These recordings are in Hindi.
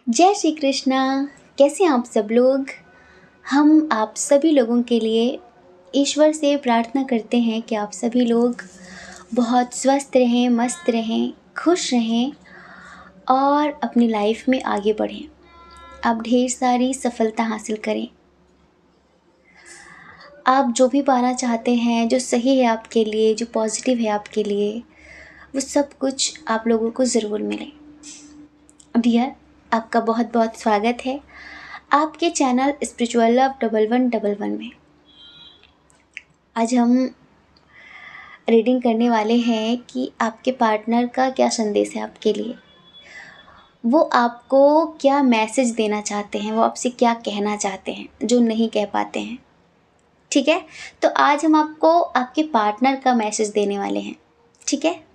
जय श्री कृष्णा। कैसे हैं आप सब लोग। हम आप सभी लोगों के लिए ईश्वर से प्रार्थना करते हैं कि आप सभी लोग बहुत स्वस्थ रहें, मस्त रहें, खुश रहें और अपनी लाइफ में आगे बढ़ें। आप ढेर सारी सफलता हासिल करें। आप जो भी पाना चाहते हैं, जो सही है आपके लिए, जो पॉजिटिव है आपके लिए, वो सब कुछ आप लोगों को ज़रूर मिले। डियर, आपका बहुत बहुत स्वागत है आपके चैनल स्पिरिचुअल लव 1111 में। आज हम रीडिंग करने वाले हैं कि आपके पार्टनर का क्या संदेश है आपके लिए। वो आपको क्या मैसेज देना चाहते हैं, वो आपसे क्या कहना चाहते हैं जो नहीं कह पाते हैं। ठीक है, तो आज हम आपको आपके पार्टनर का मैसेज देने वाले हैं। ठीक है।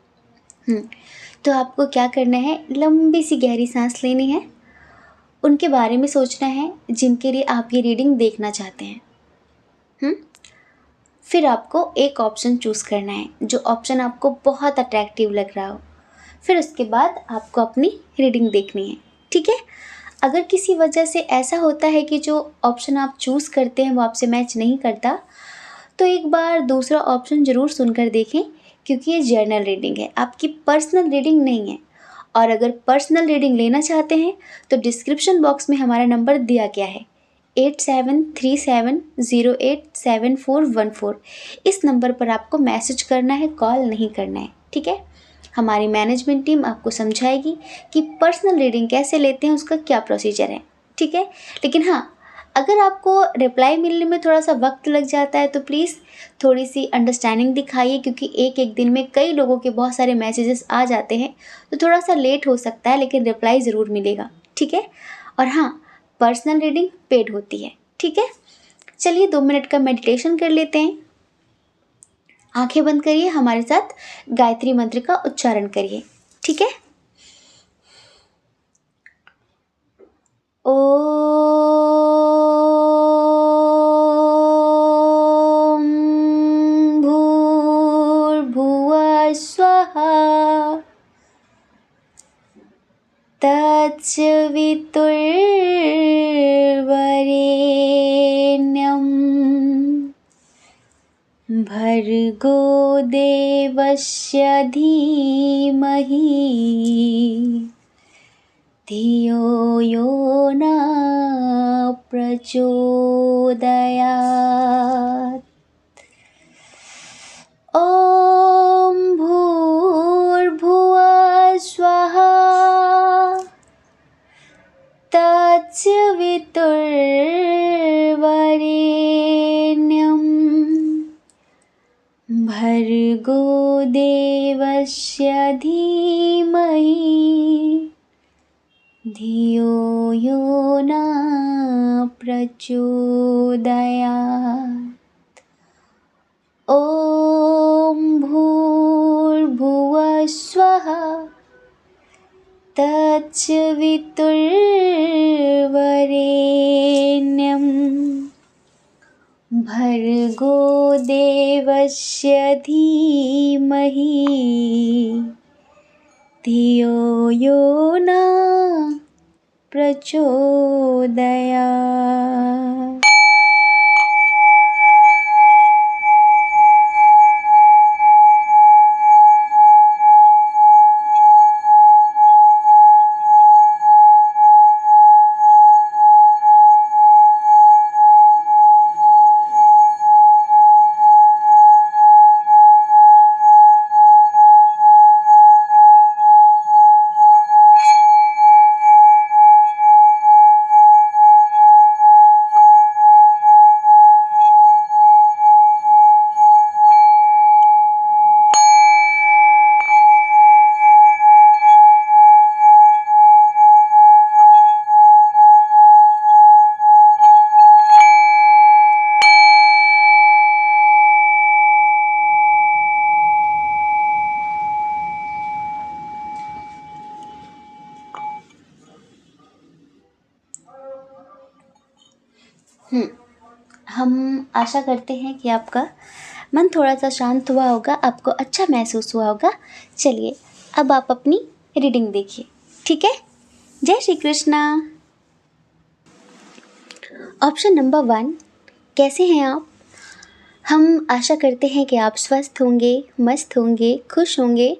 तो आपको क्या करना है, लंबी सी गहरी सांस लेनी है, उनके बारे में सोचना है जिनके लिए आप ये रीडिंग देखना चाहते हैं। फिर आपको एक ऑप्शन चूज़ करना है, जो ऑप्शन आपको बहुत अट्रैक्टिव लग रहा हो। फिर उसके बाद आपको अपनी रीडिंग देखनी है। ठीक है। अगर किसी वजह से ऐसा होता है कि जो ऑप्शन आप चूज़ करते हैं वो आपसे मैच नहीं करता, तो एक बार दूसरा ऑप्शन ज़रूर सुनकर देखें, क्योंकि ये जर्नल रीडिंग है, आपकी पर्सनल रीडिंग नहीं है। और अगर पर्सनल रीडिंग लेना चाहते हैं तो डिस्क्रिप्शन बॉक्स में हमारा नंबर दिया गया है 8737087414। इस नंबर पर आपको मैसेज करना है, कॉल नहीं करना है। ठीक है। हमारी मैनेजमेंट टीम आपको समझाएगी कि पर्सनल रीडिंग कैसे लेते हैं, उसका क्या प्रोसीजर है। ठीक है। लेकिन हाँ, अगर आपको रिप्लाई मिलने में थोड़ा सा वक्त लग जाता है तो प्लीज़ थोड़ी सी अंडरस्टैंडिंग दिखाइए, क्योंकि एक एक दिन में कई लोगों के बहुत सारे मैसेजेस आ जाते हैं, तो थोड़ा सा लेट हो सकता है, लेकिन रिप्लाई ज़रूर मिलेगा। ठीक है। और हाँ, पर्सनल रीडिंग पेड होती है। ठीक है। चलिए 2 मिनट का मेडिटेशन कर लेते हैं। आंखें बंद करिए, हमारे साथ गायत्री मंत्र का उच्चारण करिए। ठीक है। ओम भूर्भुवः स्वः तत्सवितुर्वरेण्यं भर्गो देवस्य धीमहि धियो यो न प्रचोदयात्। ॐ भूर्भुवः स्वः तत्सवितुर्वरेण्यं भर्गो देवस्य धीमहि धियो यो न प्रचोदयात्। ॐ भूर्भुवः स्वः तत्सवितुर्वरेण्यं भर्गो देवस्य धीमहि धियो यो न प्रचोदयात्। हम आशा करते हैं कि आपका मन थोड़ा सा शांत हुआ होगा, आपको अच्छा महसूस हुआ होगा। चलिए अब आप अपनी रीडिंग देखिए। ठीक है। जय श्री कृष्णा। ऑप्शन नंबर 1, कैसे हैं आप? हम आशा करते हैं कि आप स्वस्थ होंगे, मस्त होंगे, खुश होंगे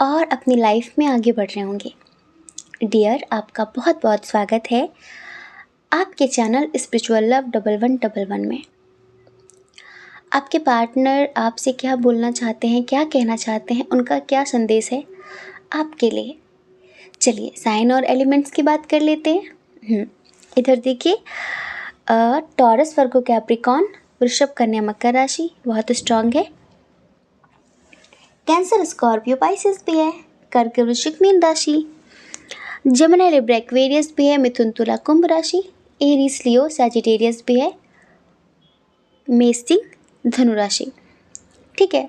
और अपनी लाइफ में आगे बढ़ रहे होंगे। डियर, आपका बहुत बहुत स्वागत है आपके चैनल स्पिरिचुअल लव 1111 में। आपके पार्टनर आपसे क्या बोलना चाहते हैं, क्या कहना चाहते हैं, उनका क्या संदेश है आपके लिए। चलिए साइन और एलिमेंट्स की बात कर लेते हैं। इधर देखिए, टॉरस, वर्गो, कैप्रिकॉर्न, वृषभ, कन्या, मकर राशि बहुत स्ट्रांग है। कैंसर, स्कॉर्पियो, पाइसेस भी है। कर्क, वृश्चिक, मीन राशि। जमिनी, लिब्रा, एक्वेरियस भी है। मिथुन, तुला, कुंभ राशि। एरीज, लियो, सैजिटेरियस भी है। मेष, सिंह, धनु राशि। ठीक है,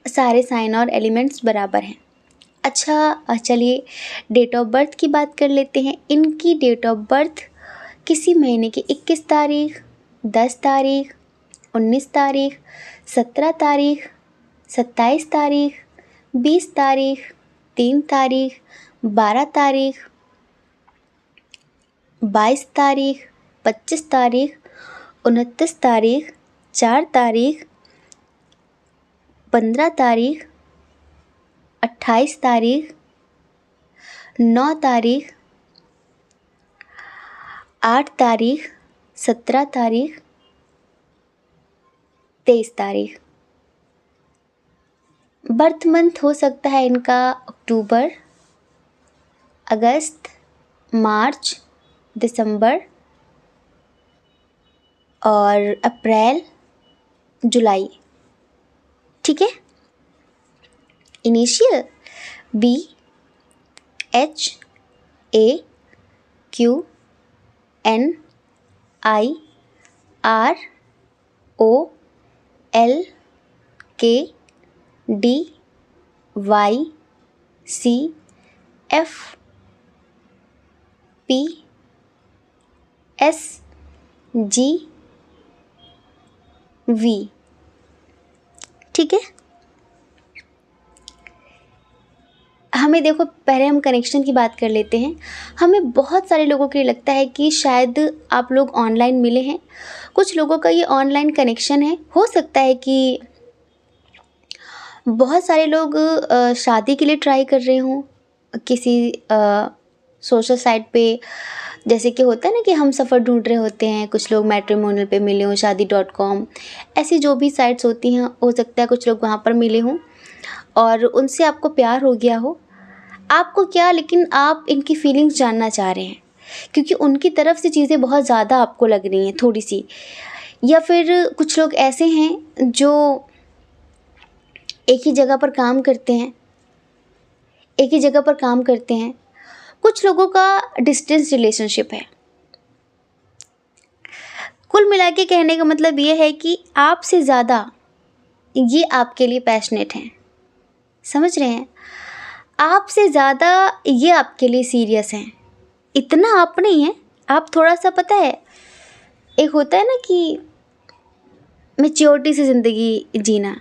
सारे साइन और एलिमेंट्स बराबर हैं। अच्छा, चलिए डेट ऑफ बर्थ की बात कर लेते हैं। इनकी डेट ऑफ बर्थ किसी महीने की 21 तारीख, 10 तारीख, 19 तारीख, 17 तारीख, 27 तारीख, 20 तारीख, 3 तारीख, 12 तारीख, 22 तारीख, 25 तारीख, 29 तारीख, 4 तारीख, 15 तारीख, 28 तारीख, 9 तारीख, 8 तारीख, 17 तारीख, 23 तारीख। बर्थ मंथ हो सकता है इनका अक्टूबर, अगस्त, मार्च, दिसंबर और अप्रैल, जुलाई। ठीक है। Initial BHAQNIROLKDYCFPSGV। ठीक है। हमें देखो, पहले हम कनेक्शन की बात कर लेते हैं। हमें बहुत सारे लोगों के लिए लगता है कि शायद आप लोग ऑनलाइन मिले हैं। कुछ लोगों का ये ऑनलाइन कनेक्शन है। हो सकता है कि बहुत सारे लोग शादी के लिए ट्राई कर रहे हों किसी सोशल साइट पे। जैसे कि होता है ना कि हम सफ़र ढूंढ रहे होते हैं, कुछ लोग मैट्रिमोनियल पे मिले हों, शादी.com, ऐसी जो भी साइट्स होती हैं, हो सकता है कुछ लोग वहाँ पर मिले हों और उनसे आपको प्यार हो गया हो। आपको क्या, लेकिन आप इनकी फीलिंग्स जानना चाह रहे हैं क्योंकि उनकी तरफ से चीज़ें बहुत ज़्यादा आपको लग रही हैं थोड़ी सी। या फिर कुछ लोग ऐसे हैं जो एक ही जगह पर काम करते हैं, कुछ लोगों का डिस्टेंस रिलेशनशिप है। कुल मिला के कहने का मतलब ये है कि आपसे ज़्यादा ये आपके लिए पैशनेट हैं। समझ रहे हैं? आपसे ज़्यादा ये आपके लिए सीरियस हैं। इतना आप नहीं हैं, आप थोड़ा सा, पता है, एक होता है ना कि मैच्योरिटी से ज़िंदगी जीना,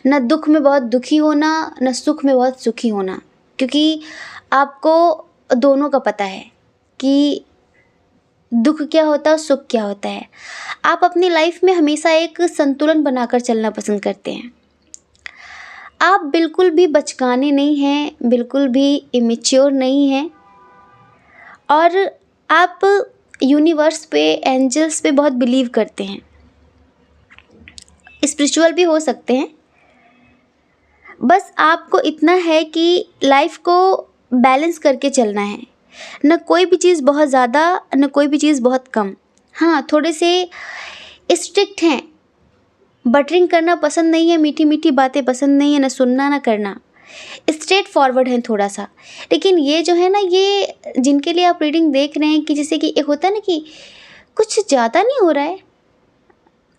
न दुख में बहुत दुखी होना, न सुख में बहुत सुखी होना, क्योंकि आपको दोनों का पता है कि दुख क्या होता है, सुख क्या होता है। आप अपनी लाइफ में हमेशा एक संतुलन बनाकर चलना पसंद करते हैं। आप बिल्कुल भी बचकाने नहीं हैं, बिल्कुल भी इमेच्योर नहीं हैं और आप यूनिवर्स पे, एंजल्स पे बहुत बिलीव करते हैं। स्पिरिचुअल भी हो सकते हैं। बस आपको इतना है कि लाइफ को बैलेंस करके चलना है, न कोई भी चीज़ बहुत ज़्यादा, न कोई भी चीज़ बहुत कम। हाँ, थोड़े से स्ट्रिक्ट हैं, बटरिंग करना पसंद नहीं है, मीठी मीठी बातें पसंद नहीं है, न सुनना न करना, स्ट्रेट फॉरवर्ड हैं थोड़ा सा। लेकिन ये जो है ना, ये जिनके लिए आप रीडिंग देख रहे हैं कि जैसे कि एक होता है ना कि कुछ ज़्यादा नहीं हो रहा है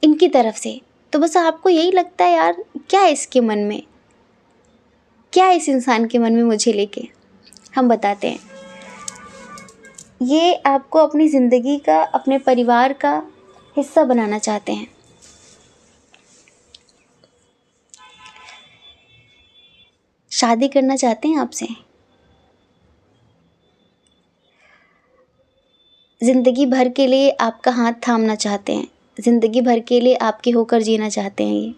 इनकी तरफ से, तो बस आपको यही लगता है यार क्या है इसके मन में, क्या है इस इंसान के मन में मुझे लेके। हम बताते हैं, ये आपको अपनी ज़िंदगी का, अपने परिवार का हिस्सा बनाना चाहते हैं। शादी करना चाहते हैं आपसे। ज़िंदगी भर के लिए आपका हाथ थामना चाहते हैं, ज़िंदगी भर के लिए आपके होकर जीना चाहते हैं।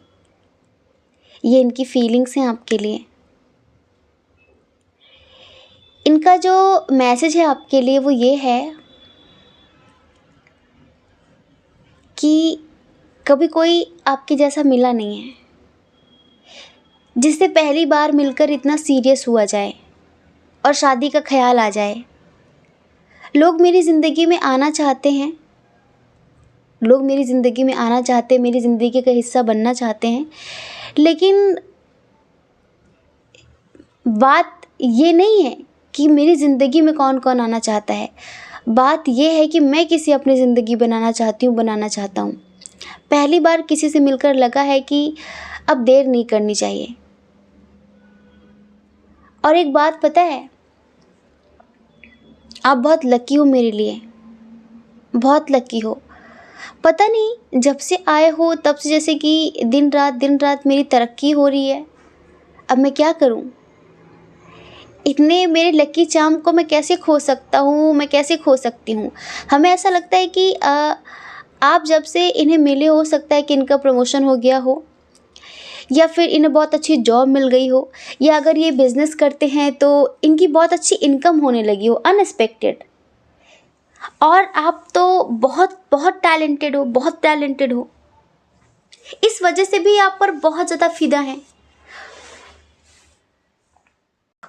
ये इनकी फीलिंग्स हैं आपके लिए। इनका जो मैसेज है आपके लिए वो ये है कि कभी कोई आपके जैसा मिला नहीं है जिससे पहली बार मिलकर इतना सीरियस हुआ जाए और शादी का ख्याल आ जाए। लोग मेरी ज़िंदगी में आना चाहते हैं, लोग मेरी ज़िंदगी में आना चाहते हैं, मेरी ज़िंदगी का हिस्सा बनना चाहते हैं, लेकिन बात ये नहीं है कि मेरी ज़िंदगी में कौन कौन आना चाहता है। बात ये है कि मैं किसी अपनी ज़िंदगी बनाना चाहता हूँ। पहली बार किसी से मिलकर लगा है कि अब देर नहीं करनी चाहिए। और एक बात पता है, आप बहुत लकी हो मेरे लिए, बहुत लकी हो। पता नहीं जब से आए हो तब से जैसे कि दिन रात मेरी तरक्की हो रही है। अब मैं क्या करूं? इतने मेरे लकी चार्म को मैं कैसे खो सकता हूँ, मैं कैसे खो सकती हूँ? हमें ऐसा लगता है कि आप जब से इन्हें मिले हो सकता है कि इनका प्रमोशन हो गया हो, या फिर इन्हें बहुत अच्छी जॉब मिल गई हो, या अगर ये बिज़नेस करते हैं तो इनकी बहुत अच्छी इनकम होने लगी हो अनएक्सपेक्टेड। और आप तो बहुत बहुत टैलेंटेड हो, बहुत टैलेंटेड हो। इस वजह से भी आप पर बहुत ज़्यादा फ़िदा हैं।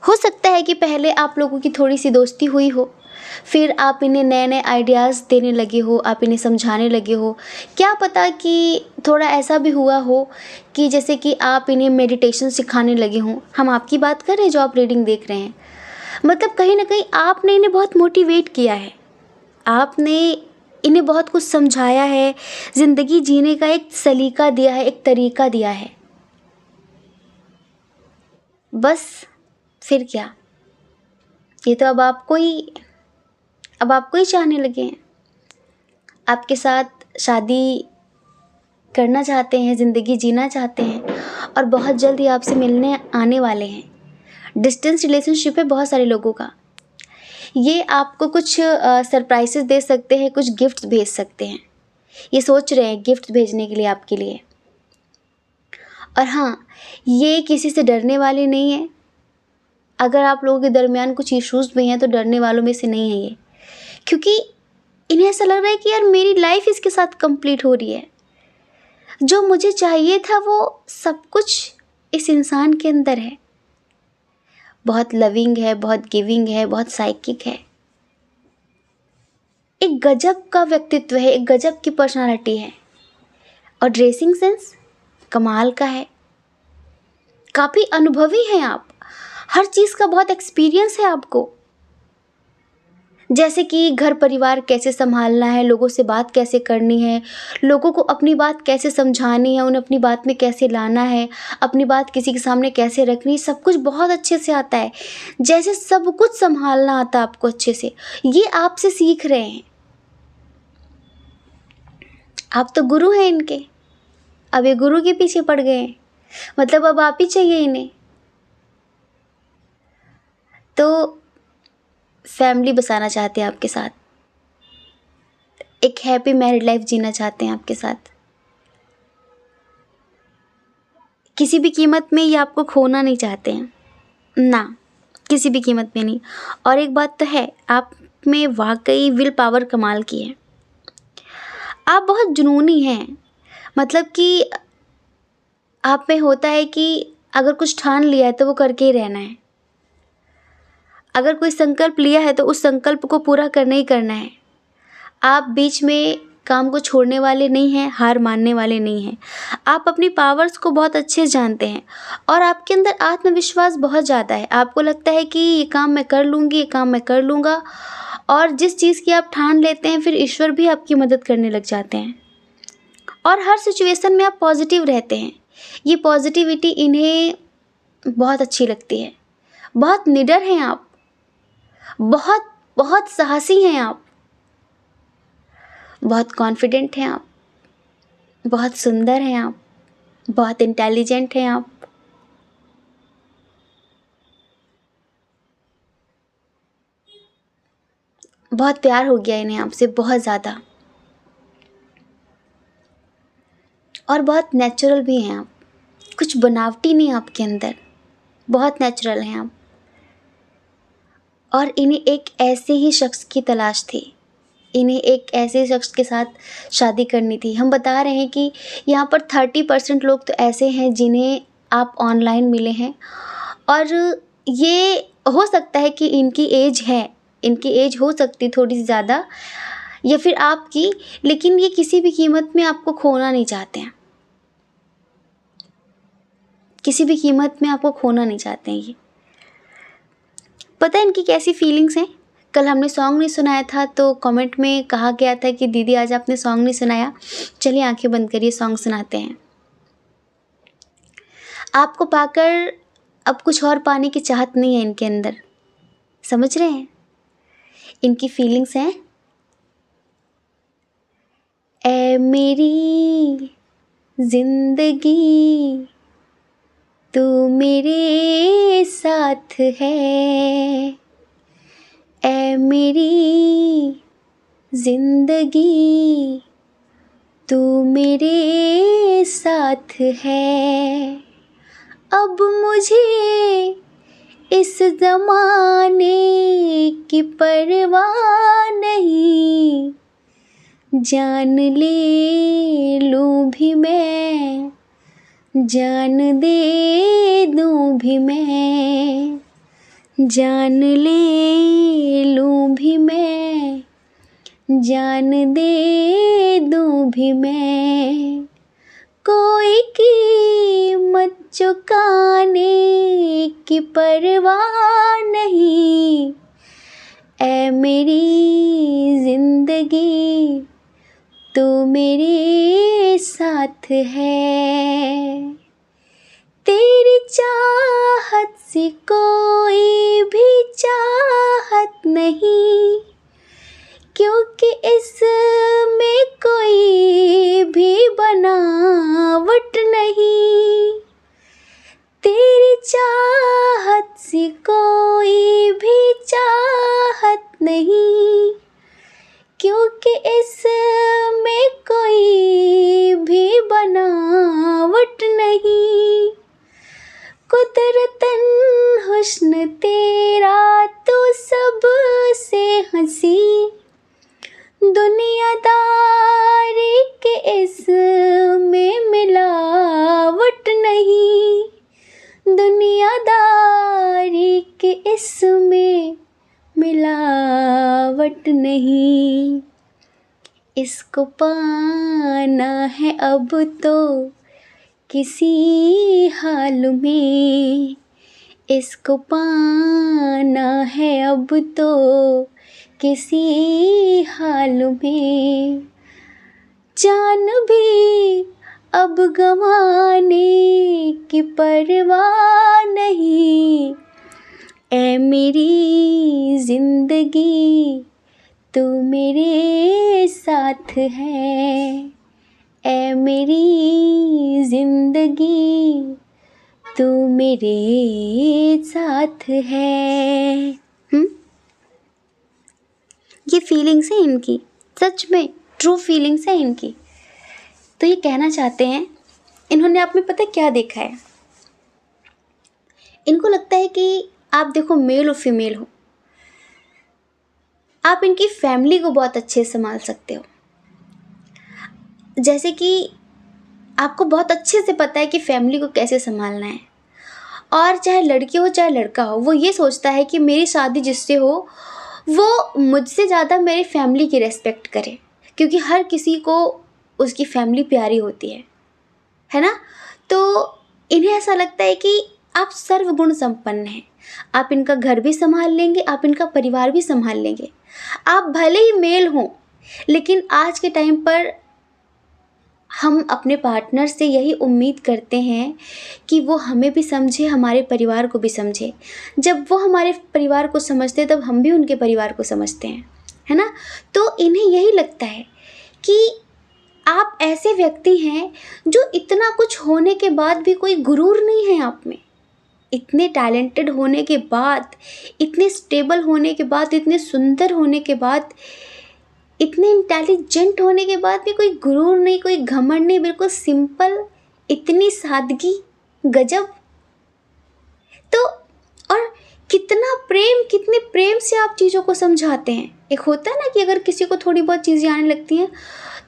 हो सकता है कि पहले आप लोगों की थोड़ी सी दोस्ती हुई हो, फिर आप इन्हें नए नए आइडियाज़ देने लगे हो, आप इन्हें समझाने लगे हो। क्या पता कि थोड़ा ऐसा भी हुआ हो कि जैसे कि आप इन्हें मेडिटेशन सिखाने लगे हों। हम आपकी बात कर रहे हैं जो आप रीडिंग देख रहे हैं। मतलब कहीं ना कहीं आपने इन्हें बहुत मोटिवेट किया है, आपने इन्हें बहुत कुछ समझाया है, ज़िंदगी जीने का एक सलीका दिया है, एक तरीका दिया है। बस फिर क्या, ये तो अब आपको ही चाहने लगे हैं, आपके साथ शादी करना चाहते हैं, ज़िंदगी जीना चाहते हैं, और बहुत जल्द ही आपसे मिलने आने वाले हैं। डिस्टेंस रिलेशनशिप है बहुत सारे लोगों का। ये आपको कुछ सरप्राइजेस दे सकते हैं, कुछ गिफ्ट्स भेज सकते हैं। ये सोच रहे हैं गिफ्ट भेजने के लिए आपके लिए। और हाँ, ये किसी से डरने वाले नहीं है। अगर आप लोगों के दरमियान कुछ इश्यूज़ भी हैं तो डरने वालों में से नहीं है ये, क्योंकि इन्हें ऐसा लग रहा है कि यार मेरी लाइफ इसके साथ कंप्लीट हो रही है। जो मुझे चाहिए था वो सब कुछ इस इंसान के अंदर है। बहुत लविंग है, बहुत गिविंग है, बहुत साइकिक है, एक गजब का व्यक्तित्व है, एक गजब की पर्सनालिटी है, और ड्रेसिंग सेंस कमाल का है। काफ़ी अनुभवी हैं आप, हर चीज़ का बहुत एक्सपीरियंस है आपको। जैसे कि घर परिवार कैसे संभालना है, लोगों से बात कैसे करनी है, लोगों को अपनी बात कैसे समझानी है, उन्हें अपनी बात में कैसे लाना है, अपनी बात किसी के सामने कैसे रखनी है, सब कुछ बहुत अच्छे से आता है। जैसे सब कुछ संभालना आता है आपको अच्छे से, ये आपसे सीख रहे हैं। आप तो गुरु हैं इनके, अब ये गुरु के पीछे पड़ गए हैं, मतलब अब आप ही चाहिए इन्हें। तो फैमिली बसाना चाहते हैं आपके साथ, एक हैप्पी मैरिड लाइफ जीना चाहते हैं आपके साथ। किसी भी कीमत में ये आपको खोना नहीं चाहते हैं ना, किसी भी कीमत में नहीं। और एक बात तो है, आप में वाकई विल पावर कमाल की है। आप बहुत जुनूनी हैं, मतलब कि आप में होता है कि अगर कुछ ठान लिया है तो वो करके ही रहना है। अगर कोई संकल्प लिया है तो उस संकल्प को पूरा करना ही करना है। आप बीच में काम को छोड़ने वाले नहीं हैं, हार मानने वाले नहीं हैं। आप अपनी पावर्स को बहुत अच्छे से जानते हैं, और आपके अंदर आत्मविश्वास बहुत ज़्यादा है। आपको लगता है कि ये काम मैं कर लूँगी, ये काम मैं कर लूँगा, और जिस चीज़ की आप ठान लेते हैं फिर ईश्वर भी आपकी मदद करने लग जाते हैं। और हर सिचुएशन में आप पॉजिटिव रहते हैं। ये पॉजिटिविटी इन्हें बहुत अच्छी लगती है। बहुत निडर हैं आप, बहुत बहुत साहसी हैं आप, बहुत कॉन्फिडेंट हैं आप, बहुत सुंदर हैं आप, बहुत इंटेलिजेंट हैं आप। बहुत प्यार हो गया इन्हें आपसे, बहुत ज़्यादा। और बहुत नेचुरल भी हैं आप, कुछ बनावटी नहीं आपके अंदर, बहुत नेचुरल हैं आप। और इन्हें एक ऐसे ही शख्स की तलाश थी, इन्हें एक ऐसे शख्स के साथ शादी करनी थी। हम बता रहे हैं कि यहाँ पर 30% लोग तो ऐसे हैं जिन्हें आप ऑनलाइन मिले हैं, और ये हो सकता है कि इनकी एज हो सकती थोड़ी सी ज़्यादा या फिर आपकी, लेकिन ये किसी भी कीमत में आपको खोना नहीं चाहते हैं, किसी भी कीमत में आपको खोना नहीं चाहते हैं। ये पता है इनकी कैसी फीलिंग्स हैं। कल हमने सॉन्ग नहीं सुनाया था तो कमेंट में कहा गया था कि दीदी आज आपने सॉन्ग नहीं सुनाया, चलिए आंखें बंद करिए, सॉन्ग सुनाते हैं। आपको पाकर अब कुछ और पाने की चाहत नहीं है इनके अंदर, समझ रहे हैं। इनकी फीलिंग्स हैं, ऐ मेरी जिंदगी तू मेरे साथ है, ऐ मेरी जिंदगी तू मेरे साथ है। अब मुझे इस ज़माने की परवाह नहीं, जान ले लूँ भी मैं, जान दे दूँ भी मैं, जान ले लूँ भी मैं, जान दे दूँ भी मैं। कोई कीमत चुकाने की परवाह नहीं, ऐ मेरी जिंदगी तू मेरे साथ है। तेरी चाहत से कोई भी चाहत नहीं, क्योंकि इसमें कोई भी बनावट नहीं। तेरी चाहत से कोई भी चाहत नहीं, क्योंकि इसमें कोई भी बनावट नहीं। कुदरतन हुस्न तेरा तो सबसे हंसी, दुनियादारी के इसमें मिलावट नहीं, दुनियादारी के इसमें मिलावट नहीं। इसको पाना है अब तो किसी हाल में, इसको पाना है अब तो किसी हाल में। जान भी अब गंवाने की परवाह नहीं, ऐ मेरी जिंदगी तू मेरे साथ है, ऐ मेरी जिंदगी तू मेरे साथ है। ये फीलिंग्स हैं इनकी, सच में ट्रू फीलिंग्स हैं इनकी। तो ये कहना चाहते हैं, इन्होंने आप में पता क्या देखा है, इनको लगता है कि आप देखो मेल और फीमेल हो, आप इनकी फैमिली को बहुत अच्छे से संभाल सकते हो। जैसे कि आपको बहुत अच्छे से पता है कि फैमिली को कैसे संभालना है, और चाहे लड़की हो चाहे लड़का हो, वो ये सोचता है कि मेरी शादी जिससे हो वो मुझसे ज़्यादा मेरी फैमिली की रेस्पेक्ट करे, क्योंकि हर किसी को उसकी फैमिली प्यारी होती है ना। तो इन्हें ऐसा लगता है कि आप सर्वगुण संपन्न हैं, आप इनका घर भी संभाल लेंगे, आप इनका परिवार भी संभाल लेंगे। आप भले ही मेल हों, लेकिन आज के टाइम पर हम अपने पार्टनर से यही उम्मीद करते हैं कि वो हमें भी समझे, हमारे परिवार को भी समझे। जब वो हमारे परिवार को समझते हैं तब हम भी उनके परिवार को समझते हैं, है ना। तो इन्हें यही लगता है कि आप ऐसे व्यक्ति हैं जो इतना कुछ होने के बाद भी कोई गुरूर नहीं है आप में, इतने टैलेंटेड होने के बाद, इतने स्टेबल होने के बाद, इतने सुंदर होने के बाद, इतने इंटेलिजेंट होने के बाद भी कोई गुरूर नहीं, कोई घमंड नहीं, बिल्कुल सिंपल, इतनी सादगी, गजब। तो और कितने प्रेम से आप चीज़ों को समझाते हैं। एक होता है ना कि अगर किसी को थोड़ी बहुत चीज़ें आने लगती हैं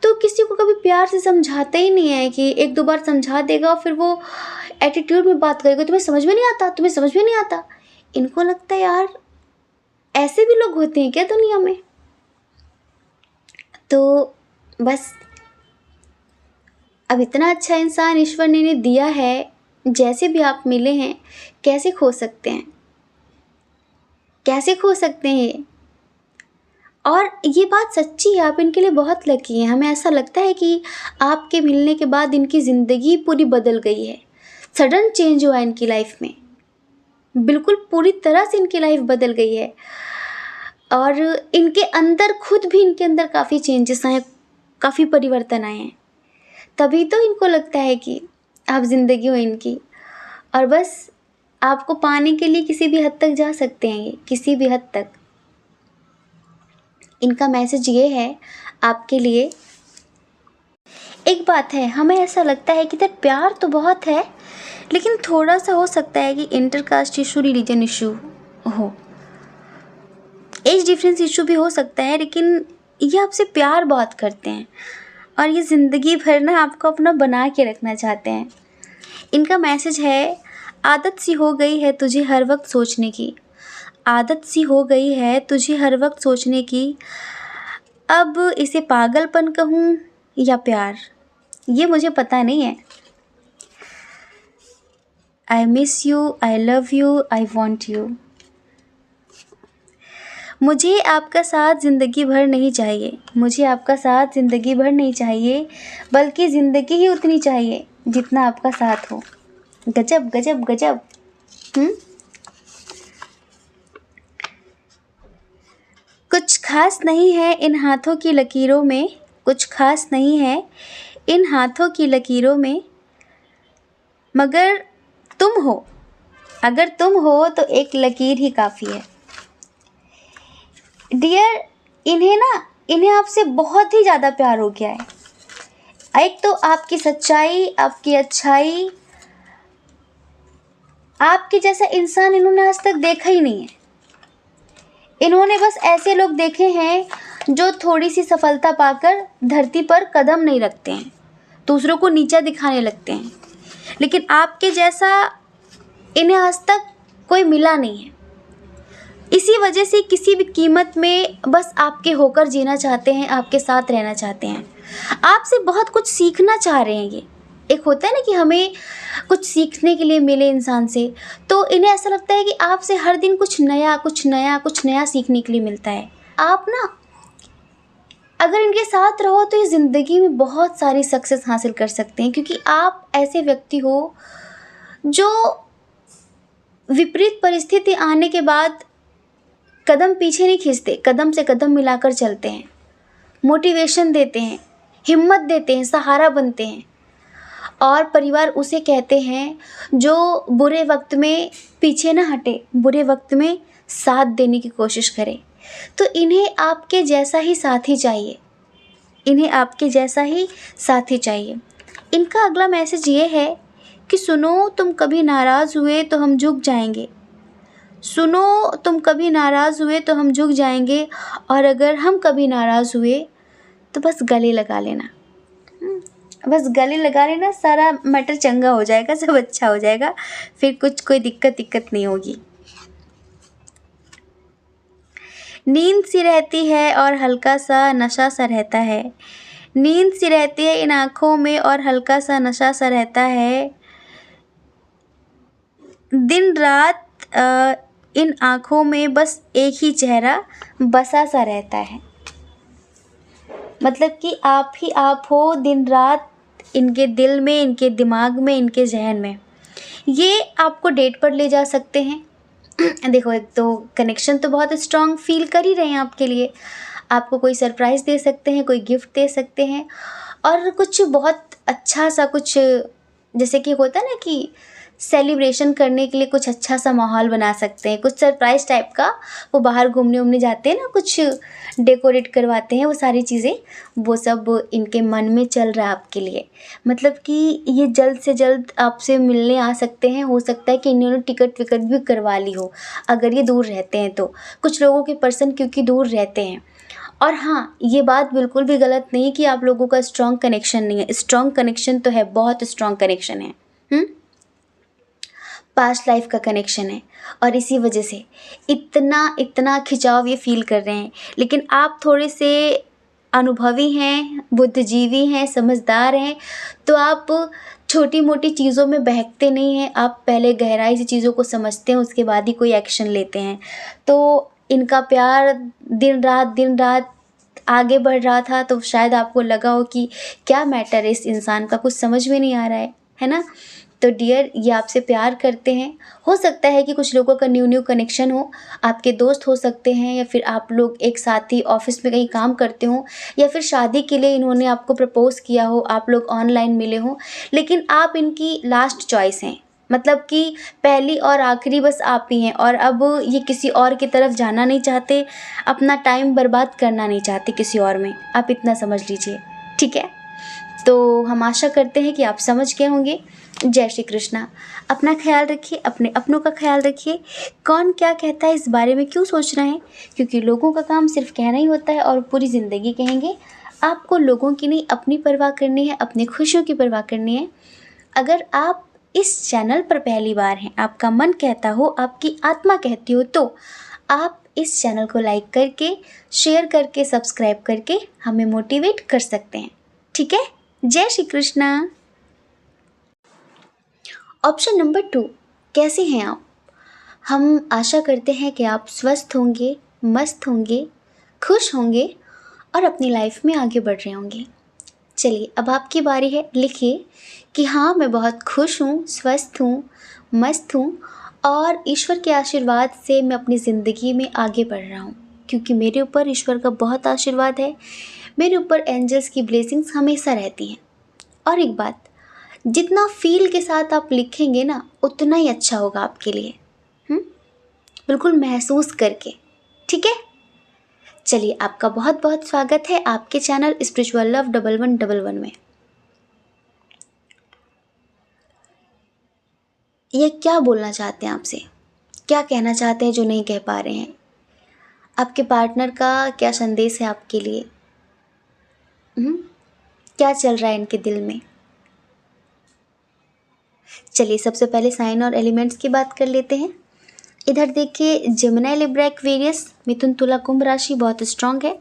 तो किसी को कभी प्यार से समझाता ही नहीं है, कि एक दो बार समझा देगा और फिर वो एटीट्यूड में बात करेगा, तुम्हें समझ में नहीं आता, तुम्हें समझ में नहीं आता। इनको लगता है यार ऐसे भी लोग होते हैं क्या दुनिया में। तो बस अब इतना अच्छा इंसान ईश्वर ने दिया है, जैसे भी आप मिले हैं, कैसे खो सकते हैं, कैसे खो सकते हैं। और ये बात सच्ची है, आप इनके लिए बहुत लकी हैं। हमें ऐसा लगता है कि आपके मिलने के बाद इनकी ज़िंदगी पूरी बदल गई है, सडन चेंज हुआ है इनकी लाइफ में, बिल्कुल पूरी तरह से इनकी लाइफ बदल गई है। और इनके अंदर खुद भी इनके अंदर काफ़ी चेंजेस आए, काफ़ी परिवर्तन आए हैं, तभी तो इनको लगता है कि आप ज़िंदगी हो इनकी। और बस आपको पाने के लिए किसी भी हद तक जा सकते हैं, ये किसी भी हद तक। इनका मैसेज ये है आपके लिए। एक बात है, हमें ऐसा लगता है कि इधर प्यार तो बहुत है, लेकिन थोड़ा सा हो सकता है कि इंटरकास्ट इशू, रिलीजन इशू हो, एज डिफरेंस इशू भी हो सकता है, लेकिन ये आपसे प्यार बहुत करते हैं और ये ज़िंदगी भर ना आपको अपना बना के रखना चाहते हैं। इनका मैसेज है, आदत सी हो गई है तुझे हर वक्त सोचने की, आदत सी हो गई है तुझे हर वक्त सोचने की, अब इसे पागलपन कहूँ या प्यार, ये मुझे पता नहीं है। I miss you, I love you, I want you. मुझे आपका साथ ज़िंदगी भर नहीं चाहिए, मुझे आपका साथ ज़िंदगी भर नहीं चाहिए, बल्कि ज़िंदगी ही उतनी चाहिए जितना आपका साथ हो। गजब गजब गजब। कुछ खास नहीं है इन हाथों की लकीरों में, कुछ खास नहीं है इन हाथों की लकीरों में, मगर तुम हो, अगर तुम हो तो एक लकीर ही काफ़ी है। डियर, इन्हें आपसे बहुत ही ज़्यादा प्यार हो गया है। एक तो आपकी सच्चाई, आपकी अच्छाई, आपके जैसा इंसान इन्होंने आज तक देखा ही नहीं है। इन्होंने बस ऐसे लोग देखे हैं जो थोड़ी सी सफलता पाकर धरती पर कदम नहीं रखते हैं, दूसरों को नीचा दिखाने लगते हैं, लेकिन आपके जैसा इन्हें आज तक कोई मिला नहीं है। इसी वजह से किसी भी कीमत में बस आपके होकर जीना चाहते हैं, आपके साथ रहना चाहते हैं, आपसे बहुत कुछ सीखना चाह रहे हैं। ये एक होता है ना कि हमें कुछ सीखने के लिए मिले इंसान से, तो इन्हें ऐसा लगता है कि आपसे हर दिन कुछ नया सीखने के लिए मिलता है। आप ना अगर इनके साथ रहो तो ये ज़िंदगी में बहुत सारी सक्सेस हासिल कर सकते हैं, क्योंकि आप ऐसे व्यक्ति हो जो विपरीत परिस्थिति आने के बाद कदम पीछे नहीं खींचते, कदम से कदम मिलाकर चलते हैं, मोटिवेशन देते हैं, हिम्मत देते हैं, सहारा बनते हैं। और परिवार उसे कहते हैं जो बुरे वक्त में पीछे ना हटे, बुरे वक्त में साथ देने की कोशिश करे। तो इन्हें आपके जैसा ही साथी चाहिए, इन्हें आपके जैसा ही साथी चाहिए। इनका अगला मैसेज ये है कि सुनो तुम कभी नाराज़ हुए तो हम झुक जाएंगे, सुनो तुम कभी नाराज़ हुए तो हम झुक जाएंगे, और अगर हम कभी नाराज़ हुए तो बस गले लगा लेना, बस गले लगा लेना, सारा मैटर चंगा हो जाएगा, सब अच्छा हो जाएगा, फिर कोई दिक्कत नहीं होगी। नींद सी रहती है और हल्का सा नशा सा रहता है, नींद सी रहती है इन आँखों में और हल्का सा नशा सा रहता है, दिन रात इन आँखों में बस एक ही चेहरा बसा सा रहता है। मतलब कि आप ही आप हो दिन रात इनके दिल में, इनके दिमाग में, इनके जहन में। ये आपको डेट पर ले जा सकते हैं। देखो, एक तो कनेक्शन तो बहुत स्ट्रॉन्ग फील कर ही रहे हैं आपके लिए, आपको कोई सरप्राइज़ दे सकते हैं, कोई गिफ्ट दे सकते हैं, और कुछ बहुत अच्छा सा कुछ, जैसे कि होता है ना कि सेलिब्रेशन करने के लिए कुछ अच्छा सा माहौल बना सकते हैं, कुछ सरप्राइज़ टाइप का। वो बाहर घूमने उमने जाते हैं ना, कुछ डेकोरेट करवाते हैं, वो सारी चीज़ें, वो सब इनके मन में चल रहा है आपके लिए। मतलब कि ये जल्द से जल्द आपसे मिलने आ सकते हैं। हो सकता है कि इन्होंने टिकट विकट भी करवा ली हो, अगर ये दूर रहते हैं तो। कुछ लोगों के पर्सन क्योंकि दूर रहते हैं। और हाँ, ये बात बिल्कुल भी गलत नहीं कि आप लोगों का स्ट्रॉन्ग कनेक्शन नहीं है। स्ट्रॉन्ग कनेक्शन तो है, बहुत स्ट्रॉन्ग कनेक्शन है। पास्ट लाइफ का कनेक्शन है, और इसी वजह से इतना इतना खिंचाव ये फील कर रहे हैं। लेकिन आप थोड़े से अनुभवी हैं, बुद्धिजीवी हैं, समझदार हैं, तो आप छोटी मोटी चीज़ों में बहकते नहीं हैं। आप पहले गहराई से चीज़ों को समझते हैं, उसके बाद ही कोई एक्शन लेते हैं। तो इनका प्यार दिन रात आगे बढ़ रहा था, तो शायद आपको लगा हो कि क्या मैटर है इस इंसान का, कुछ समझ में नहीं आ रहा है ना। तो डियर, ये आपसे प्यार करते हैं। हो सकता है कि कुछ लोगों का न्यू कनेक्शन हो, आपके दोस्त हो सकते हैं, या फिर आप लोग एक साथ ही ऑफिस में कहीं काम करते हो, या फिर शादी के लिए इन्होंने आपको प्रपोज़ किया हो, आप लोग ऑनलाइन मिले हो। लेकिन आप इनकी लास्ट चॉइस हैं, मतलब कि पहली और आखिरी बस आप ही हैं। और अब ये किसी और की तरफ जाना नहीं चाहते, अपना टाइम बर्बाद करना नहीं चाहते किसी और में, आप इतना समझ लीजिए, ठीक है। तो हम आशा करते हैं कि आप समझ गए होंगे। जय श्री कृष्णा। अपना ख्याल रखिए, अपने अपनों का ख्याल रखिए। कौन क्या कहता है इस बारे में क्यों सोच रहे हैं, क्योंकि लोगों का काम सिर्फ कहना ही होता है और पूरी ज़िंदगी कहेंगे। आपको लोगों की नहीं, अपनी परवाह करनी है, अपनी खुशियों की परवाह करनी है। अगर आप इस चैनल पर पहली बार हैं, आपका मन कहता हो, आपकी आत्मा कहती हो, तो आप इस चैनल को लाइक करके, शेयर करके, सब्सक्राइब करके हमें मोटिवेट कर सकते हैं, ठीक है। जय श्री कृष्णा। ऑप्शन नंबर 2, कैसे हैं आप? हम आशा करते हैं कि आप स्वस्थ होंगे, मस्त होंगे, खुश होंगे और अपनी लाइफ में आगे बढ़ रहे होंगे। चलिए, अब आपकी बारी है। लिखिए कि हाँ, मैं बहुत खुश हूँ, स्वस्थ हूँ, मस्त हूँ और ईश्वर के आशीर्वाद से मैं अपनी ज़िंदगी में आगे बढ़ रहा हूँ, क्योंकि मेरे ऊपर ईश्वर का बहुत आशीर्वाद है। मेरे ऊपर एंजल्स की ब्लेसिंग्स हमेशा रहती हैं। और एक बात, जितना फील के साथ आप लिखेंगे ना, उतना ही अच्छा होगा आपके लिए। बिल्कुल महसूस करके, ठीक है। चलिए, आपका बहुत बहुत स्वागत है आपके चैनल स्पिरिचुअल लव 1111 में। ये क्या बोलना चाहते हैं आपसे, क्या कहना चाहते हैं जो नहीं कह पा रहे हैं? आपके पार्टनर का क्या संदेश है आपके लिए? क्या चल रहा है इनके दिल में? चलिए, सबसे पहले साइन और एलिमेंट्स की बात कर लेते हैं। इधर देखिए, जेमिनी, लिब्रा, एक्वेरियस, मिथुन, तुला, कुंभ राशि बहुत स्ट्रांग है।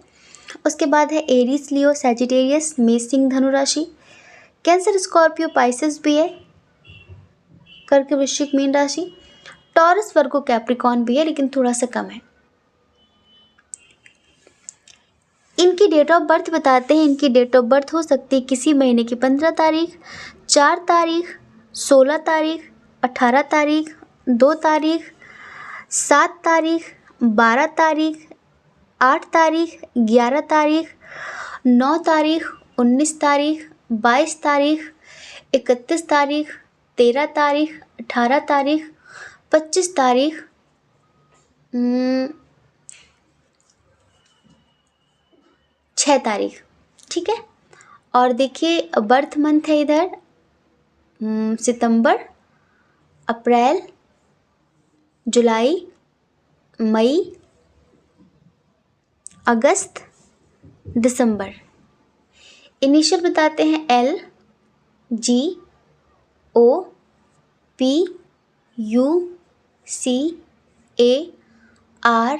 उसके बाद है एरीज, लियो, सैजिटेरियस, मेष, सिंह, धनु राशि। कैंसर, स्कॉर्पियो, पाइसेस भी है। कर्क, वृश्चिक, मीन राशि। टॉरस, वर्गो, कैप्रिकॉन भी है, लेकिन थोड़ा सा कम है। इनकी डेट ऑफ बर्थ बताते हैं। इनकी डेट ऑफ बर्थ हो सकती है किसी महीने की 15 तारीख, 4 तारीख, 16 तारीख, 18 तारीख, 2 तारीख, 7 तारीख, 12 तारीख, 8 तारीख, 11 तारीख, 9 तारीख, 19 तारीख, 22 तारीख, 31 तारीख, 13 तारीख, 18 तारीख, 25 तारीख, 6 तारीख, ठीक है। और देखिए, बर्थ मंथ है इधर सितंबर, अप्रैल, जुलाई, मई, अगस्त, दिसंबर। इनिशियल बताते हैं L, G, O, P, U, C, A, R,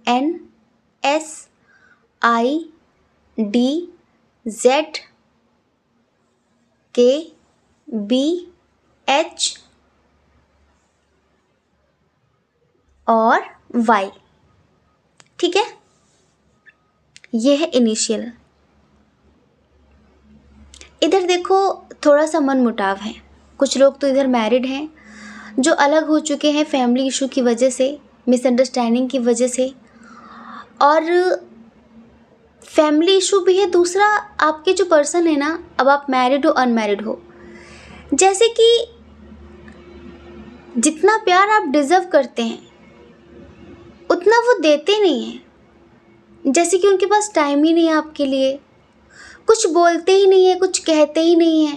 N, S, I, D, Z, K, B, H और Y, ठीक है। ये है इनिशियल। इधर देखो, थोड़ा सा मन मुटाव है। कुछ लोग तो इधर मैरिड हैं जो अलग हो चुके हैं फैमिली इशू की वजह से, मिसअंडरस्टैंडिंग की वजह से, और फैमिली इशू भी है। दूसरा, आपके जो पर्सन है ना, अब आप मैरिड हो अनमैरिड हो, जैसे कि जितना प्यार आप डिज़र्व करते हैं उतना वो देते नहीं हैं। जैसे कि उनके पास टाइम ही नहीं है आपके लिए, कुछ बोलते ही नहीं है, कुछ कहते ही नहीं है।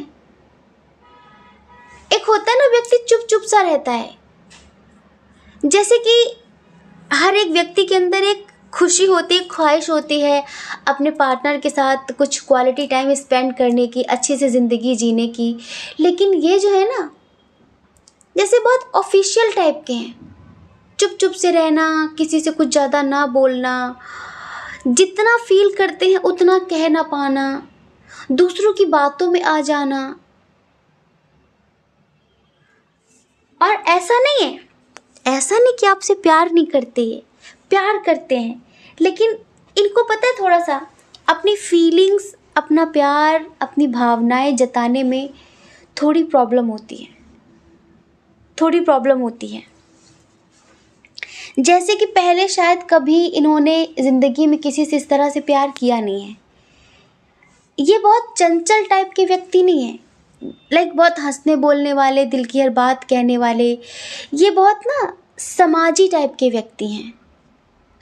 एक होता है ना, व्यक्ति चुप चुप सा रहता है। जैसे कि हर एक व्यक्ति के अंदर एक खुशी होती है, ख्वाहिश होती है अपने पार्टनर के साथ कुछ क्वालिटी टाइम स्पेंड करने की, अच्छे से ज़िंदगी जीने की। लेकिन ये जो है ना, जैसे बहुत ऑफिशियल टाइप के हैं, चुप चुप से रहना, किसी से कुछ ज़्यादा ना बोलना, जितना फील करते हैं उतना कह ना पाना, दूसरों की बातों में आ जाना। और ऐसा नहीं है, ऐसा नहीं कि आपसे प्यार नहीं करते, ये प्यार करते हैं, लेकिन इनको पता है थोड़ा सा अपनी फीलिंग्स, अपना प्यार, अपनी भावनाएं जताने में थोड़ी प्रॉब्लम होती है, थोड़ी प्रॉब्लम होती है। जैसे कि पहले शायद कभी इन्होंने ज़िंदगी में किसी से इस तरह से प्यार किया नहीं है। ये बहुत चंचल टाइप के व्यक्ति नहीं है, लाइक बहुत हंसने बोलने वाले, दिल की हर बात कहने वाले। ये बहुत ना समाजी टाइप के व्यक्ति हैं,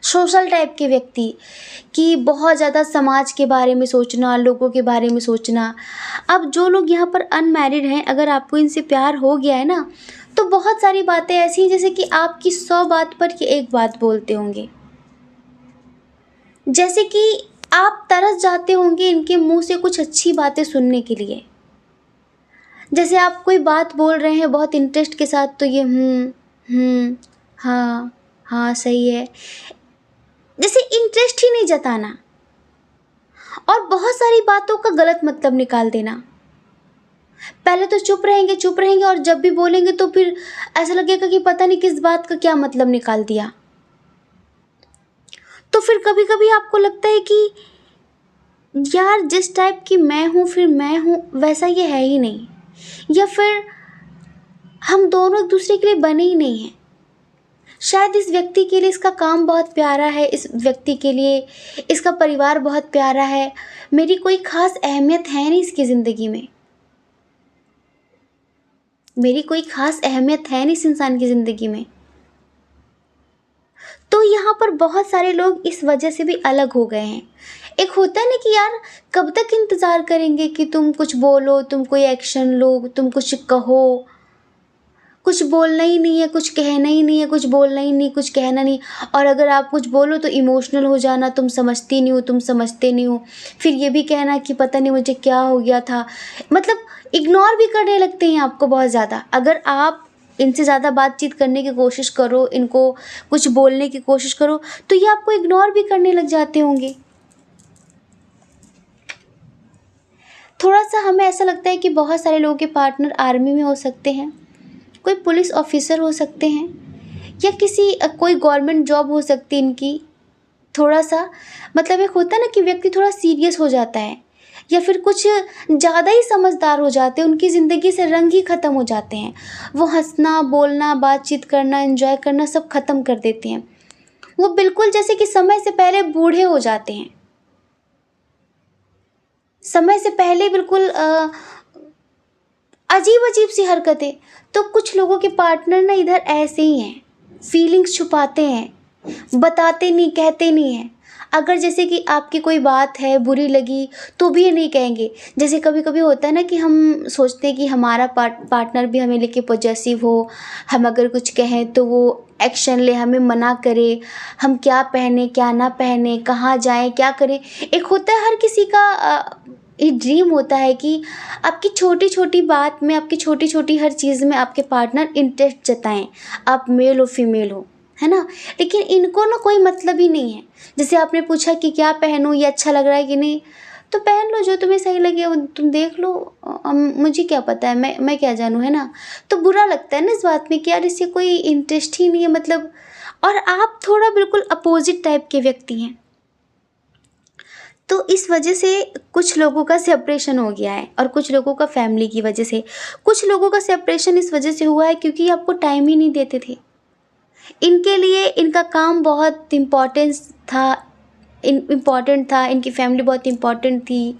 सोशल टाइप के व्यक्ति, कि बहुत ज़्यादा समाज के बारे में सोचना, लोगों के बारे में सोचना। अब जो लोग यहाँ पर अनमैरिड हैं, अगर आपको इनसे प्यार हो गया है ना, तो बहुत सारी बातें ऐसी हैं जैसे कि आपकी 100 बात पर ये एक बात बोलते होंगे। जैसे कि आप तरस जाते होंगे इनके मुंह से कुछ अच्छी बातें सुनने के लिए। जैसे आप कोई बात बोल रहे हैं बहुत इंटरेस्ट के साथ, तो ये हाँ हाँ सही है, जैसे इंटरेस्ट ही नहीं जताना, और बहुत सारी बातों का गलत मतलब निकाल देना। पहले तो चुप रहेंगे, और जब भी बोलेंगे तो फिर ऐसा लगेगा कि पता नहीं किस बात का क्या मतलब निकाल दिया। तो फिर कभी कभी आपको लगता है कि यार जिस टाइप की मैं हूँ, फिर मैं हूँ वैसा ये है ही नहीं, या फिर हम दोनों एक दूसरे के लिए बने ही नहीं हैं। शायद इस व्यक्ति के लिए इसका काम बहुत प्यारा है, इस व्यक्ति के लिए इसका परिवार बहुत प्यारा है, मेरी कोई ख़ास अहमियत है नहीं इसकी ज़िंदगी में, मेरी कोई ख़ास अहमियत है नहीं इस इंसान की ज़िंदगी में। तो यहाँ पर बहुत सारे लोग इस वजह से भी अलग हो गए हैं। एक होता है ना कि यार कब तक इंतज़ार करेंगे कि तुम कुछ बोलो, तुम कोई एक्शन लो, तुम कुछ कहो। कुछ बोलना ही नहीं है, कुछ कहना ही नहीं है, कुछ बोलना ही नहीं, कुछ कहना नहीं। और अगर आप कुछ बोलो तो इमोशनल हो जाना, तुम समझती नहीं हो, तुम समझते नहीं हो। फिर ये भी कहना कि पता नहीं मुझे क्या हो गया था। मतलब इग्नोर भी करने लगते हैं आपको बहुत ज़्यादा। अगर आप इनसे ज़्यादा बातचीत करने की कोशिश करो, इनको कुछ बोलने की कोशिश करो, तो ये आपको इग्नोर भी करने लग जाते होंगे। थोड़ा सा हमें ऐसा लगता है कि बहुत सारे लोगों के पार्टनर आर्मी में हो सकते हैं, कोई पुलिस ऑफिसर हो सकते हैं, या कोई गवर्नमेंट जॉब हो सकती है इनकी। थोड़ा सा मतलब एक होता है ना कि व्यक्ति थोड़ा सीरियस हो जाता है, या फिर कुछ ज़्यादा ही समझदार हो जाते हैं, उनकी ज़िंदगी से रंग ही ख़त्म हो जाते हैं। वो हंसना, बोलना, बातचीत करना, एंजॉय करना सब ख़त्म कर देते हैं। वो बिल्कुल जैसे कि समय से पहले बूढ़े हो जाते हैं, समय से पहले बिल्कुल अजीब अजीब सी हरकतें। तो कुछ लोगों के पार्टनर ना इधर ऐसे ही हैं, फीलिंग्स छुपाते हैं, बताते नहीं, कहते नहीं हैं। अगर जैसे कि आपकी कोई बात है बुरी लगी तो भी ये नहीं कहेंगे। जैसे कभी कभी होता है ना कि हम सोचते हैं कि हमारा पार्टनर भी हमें लेके पॉजेसिव हो, हम अगर कुछ कहें तो वो एक्शन ले, हमें मना करे, हम क्या पहने क्या ना पहने, कहाँ जाएं क्या करें। एक होता है हर किसी का ये ड्रीम होता है कि आपकी छोटी छोटी बात में, आपकी छोटी छोटी हर चीज़ में आपके पार्टनर इंटरेस्ट जताएं, आप मेल हो फीमेल हो, है ना। लेकिन इनको ना कोई मतलब ही नहीं है। जैसे आपने पूछा कि क्या पहनूं, ये अच्छा लग रहा है कि नहीं, तो पहन लो, जो तुम्हें सही लगे वो तुम देख लो, मुझे क्या पता है, मैं क्या जानूं, है ना। तो बुरा लगता है ना इस बात में कि यार इससे कोई इंटरेस्ट ही नहीं है मतलब। और आप थोड़ा बिल्कुल अपोजिट टाइप के व्यक्ति हैं, तो इस वजह से कुछ लोगों का सेपरेशन हो गया है, और कुछ लोगों का फैमिली की वजह से। कुछ लोगों का सेपरेशन इस वजह से हुआ है क्योंकि आपको टाइम ही नहीं देते थे। इनके लिए इनका काम बहुत इम्पोर्टेंट था, इनकी फैमिली बहुत इम्पोर्टेंट थी,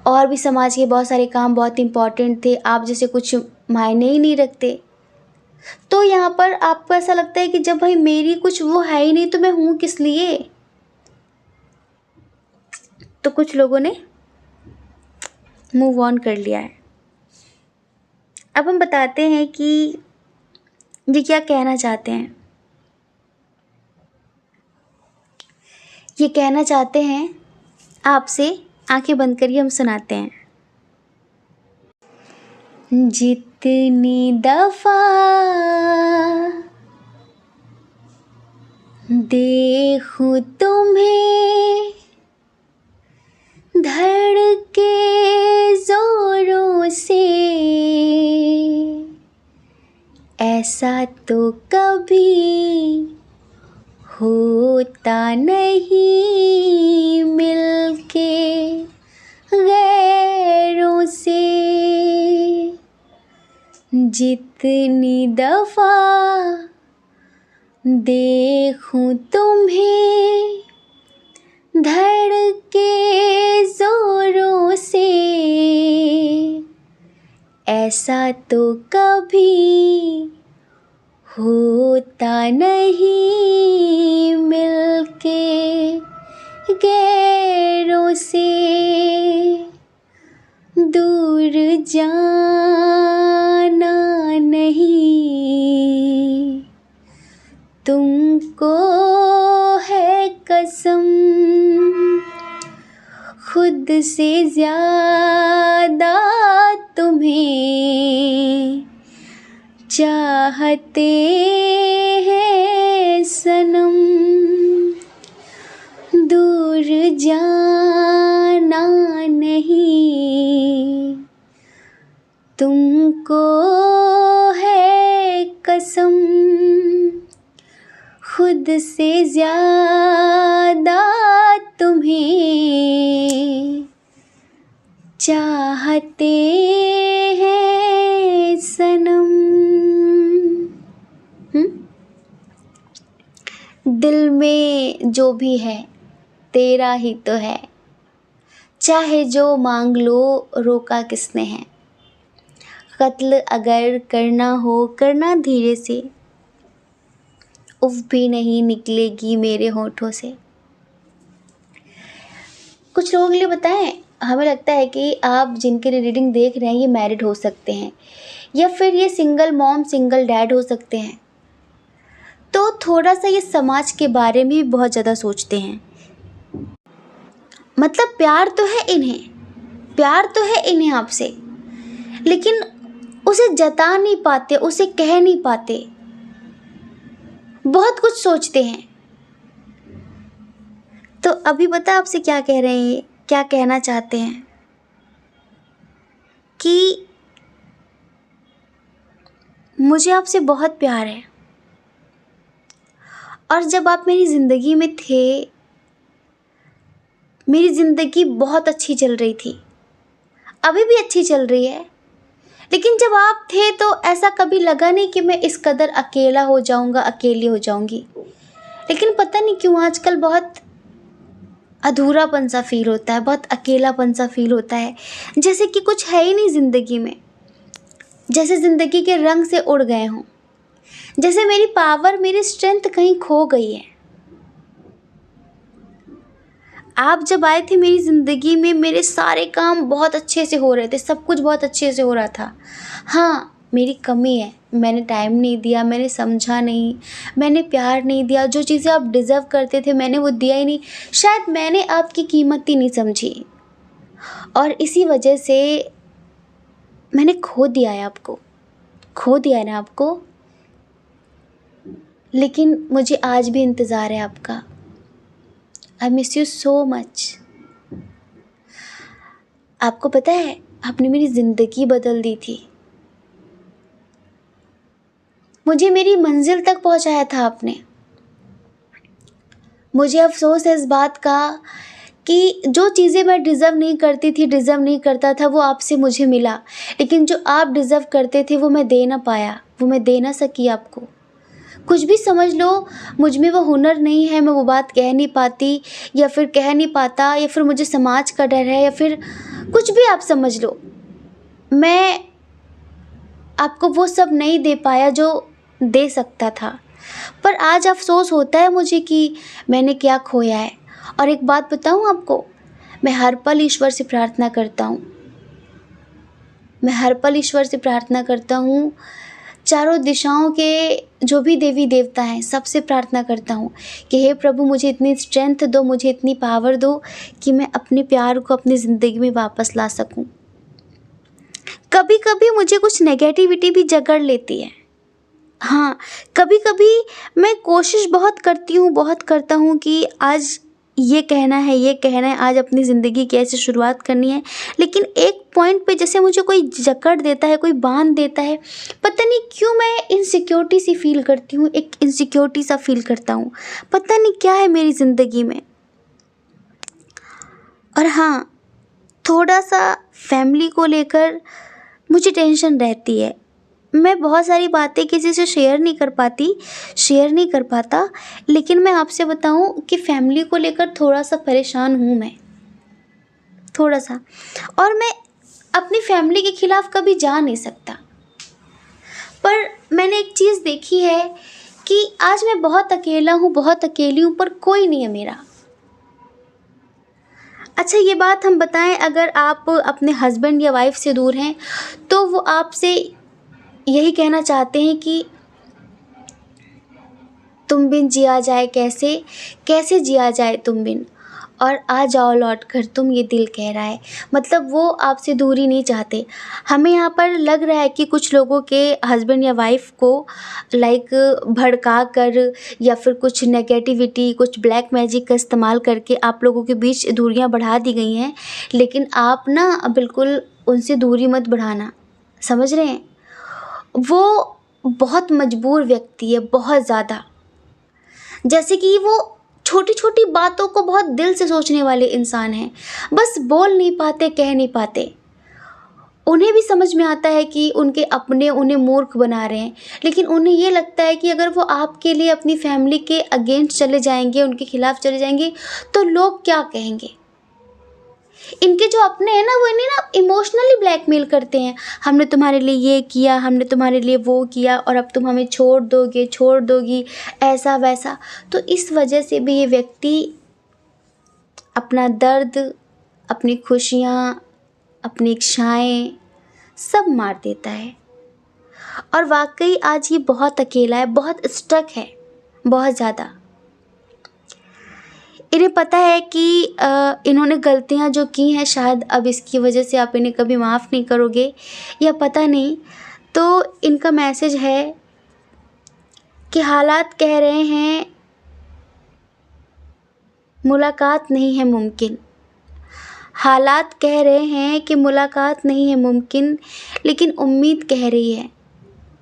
और भी समाज के बहुत सारे काम बहुत इम्पोर्टेंट थे। आप जैसे कुछ मायने ही नहीं रखते। तो यहाँ पर आपको ऐसा लगता है कि जब भाई मेरी कुछ वो है ही नहीं तो मैं हूँ किस लिए। तो कुछ लोगों ने मूव ऑन कर लिया है। अब हम बताते हैं कि ये क्या कहना चाहते हैं। ये कहना चाहते हैं आपसे, आंखें बंद करिए, हम सुनाते हैं। जितनी दफा देखूं तुम्हें धड़के जोरों से, ऐसा तो कभी होता नहीं मिलके गैरों से। जितनी दफा देखूं तुम्हें धड़के जोरों से, ऐसा तो कभी होता नहीं मिलके गैरों से। दूर जाना नहीं तुमको है कसम, खुद से ज्यादा तुम्हें चाहते हैं सनम। दूर जाना नहीं तुमको है कसम, खुद से ज्यादा तुम्हें चाहते हैं सनम। दिल में जो भी है तेरा ही तो है, चाहे जो मांग लो रोका किसने है। कत्ल अगर करना हो करना धीरे से, उफ भी नहीं निकलेगी मेरे होठों से। कुछ लोगों के लिए बताएं, हमें लगता है कि आप जिनके लिए रीडिंग देख रहे हैं ये मैरिड हो सकते हैं या फिर ये सिंगल मॉम सिंगल डैड हो सकते हैं। तो थोड़ा सा ये समाज के बारे में भी बहुत ज़्यादा सोचते हैं। मतलब प्यार तो है इन्हें आपसे, लेकिन उसे जता नहीं पाते, उसे कह नहीं पाते, बहुत कुछ सोचते हैं। तो अभी पता आपसे क्या कह रहे हैं, क्या कहना चाहते हैं कि मुझे आपसे बहुत प्यार है, और जब आप मेरी ज़िंदगी में थे मेरी ज़िंदगी बहुत अच्छी चल रही थी, अभी भी अच्छी चल रही है, लेकिन जब आप थे तो ऐसा कभी लगा नहीं कि मैं इस कदर अकेला हो जाऊंगा, अकेली हो जाऊंगी। लेकिन पता नहीं क्यों आजकल बहुत अधूरापन सा फील होता है, बहुत अकेलापन सा फील होता है, जैसे कि कुछ है ही नहीं ज़िंदगी में, जैसे ज़िंदगी के रंग से उड़ गए हों, जैसे मेरी पावर, मेरी स्ट्रेंथ कहीं खो गई है। आप जब आए थे मेरी ज़िंदगी में मेरे सारे काम बहुत अच्छे से हो रहे थे, सब कुछ बहुत अच्छे से हो रहा था। हाँ, मेरी कमी है, मैंने टाइम नहीं दिया, मैंने समझा नहीं, मैंने प्यार नहीं दिया, जो चीज़ें आप डिज़र्व करते थे मैंने वो दिया ही नहीं। शायद मैंने आपकी कीमत ही नहीं समझी और इसी वजह से मैंने खो दिया है आपको, खो दिया है ना आपको। लेकिन मुझे आज भी इंतज़ार है आपका। I miss you so much. आपको पता है आपने मेरी ज़िंदगी बदल दी थी, मुझे मेरी मंजिल तक पहुंचाया था आपने। मुझे अफसोस है इस बात का कि जो चीज़ें मैं डिज़र्व नहीं करती थी, डिज़र्व नहीं करता था, वो आपसे मुझे मिला, लेकिन जो आप डिज़र्व करते थे वो मैं दे ना पाया, वो मैं दे ना सकी आपको। कुछ भी समझ लो, मुझ में वो हुनर नहीं है, मैं वो बात कह नहीं पाती या फिर कह नहीं पाता, या फिर मुझे समाज का डर है, या फिर कुछ भी आप समझ लो। मैं आपको वो सब नहीं दे पाया जो दे सकता था। पर आज अफ़सोस होता है मुझे कि मैंने क्या खोया है। और एक बात बताऊँ आपको, मैं हर पल ईश्वर से प्रार्थना करता हूँ, मैं हर पल ईश्वर से प्रार्थना करता हूँ, चारों दिशाओं के जो भी देवी देवता हैं सबसे प्रार्थना करता हूँ कि हे प्रभु, मुझे इतनी स्ट्रेंथ दो, मुझे इतनी पावर दो कि मैं अपने प्यार को अपनी ज़िंदगी में वापस ला सकूँ। कभी कभी मुझे कुछ नेगेटिविटी भी जकड़ लेती है। हाँ, कभी कभी मैं कोशिश बहुत करती हूँ, बहुत करता हूँ कि आज ये कहना है, ये कहना है, आज अपनी ज़िंदगी की ऐसे शुरुआत करनी है। लेकिन एक पॉइंट पे जैसे मुझे कोई जकड़ देता है, कोई बांध देता है, पता नहीं क्यों मैं इनसिक्योरिटी सी फील करती हूँ, एक इनसिक्योरिटी सा फील करता हूँ। पता नहीं क्या है मेरी ज़िंदगी में। और हाँ, थोड़ा सा फैमिली को लेकर मुझे टेंशन रहती है। मैं बहुत सारी बातें किसी से शेयर नहीं कर पाता, लेकिन मैं आपसे बताऊं कि फैमिली को लेकर थोड़ा सा परेशान हूँ मैं, थोड़ा सा। और मैं अपनी फैमिली के खिलाफ कभी जा नहीं सकता। पर मैंने एक चीज़ देखी है कि आज मैं बहुत अकेला हूँ, बहुत अकेली हूँ, पर कोई नहीं है मेरा। अच्छा, ये बात हम बताएं, अगर आप अपने हस्बैंड या वाइफ से दूर हैं तो वो आपसे यही कहना चाहते हैं कि तुम बिन जिया जाए कैसे, कैसे जिया जाए तुम बिन, और आ जाओ लौट कर तुम, ये दिल कह रहा है। मतलब वो आपसे दूरी नहीं चाहते। हमें यहाँ पर लग रहा है कि कुछ लोगों के हस्बैंड या वाइफ को लाइक भड़का कर या फिर कुछ नेगेटिविटी, कुछ ब्लैक मैजिक का इस्तेमाल करके आप लोगों के बीच दूरियाँ बढ़ा दी गई हैं। लेकिन आप ना बिल्कुल उनसे दूरी मत बढ़ाना, समझ रहे हैं? वो बहुत मजबूर व्यक्ति है, बहुत ज़्यादा। जैसे कि वो छोटी छोटी बातों को बहुत दिल से सोचने वाले इंसान हैं, बस बोल नहीं पाते, कह नहीं पाते। उन्हें भी समझ में आता है कि उनके अपने उन्हें मूर्ख बना रहे हैं, लेकिन उन्हें ये लगता है कि अगर वो आपके लिए अपनी फैमिली के अगेंस्ट चले जाएंगे, उनके खिलाफ चले जाएंगे, तो लोग क्या कहेंगे। इनके जो अपने हैं ना, वो इन्हें ना इमोशनली ब्लैकमेल करते हैं। हमने तुम्हारे लिए ये किया, हमने तुम्हारे लिए वो किया, और अब तुम हमें छोड़ दोगे, छोड़ दोगी, ऐसा वैसा। तो इस वजह से भी ये व्यक्ति अपना दर्द, अपनी खुशियाँ, अपनी इच्छाएं सब मार देता है। और वाकई आज ये बहुत अकेला है, बहुत स्टक है, बहुत ज़्यादा। इन्हें पता है कि इन्होंने गलतियाँ जो की हैं, शायद अब इसकी वजह से आप इन्हें कभी माफ़ नहीं करोगे, या पता नहीं। तो इनका मैसेज है कि हालात कह रहे हैं मुलाकात नहीं है मुमकिन, हालात कह रहे हैं कि मुलाकात नहीं है मुमकिन, लेकिन उम्मीद कह रही है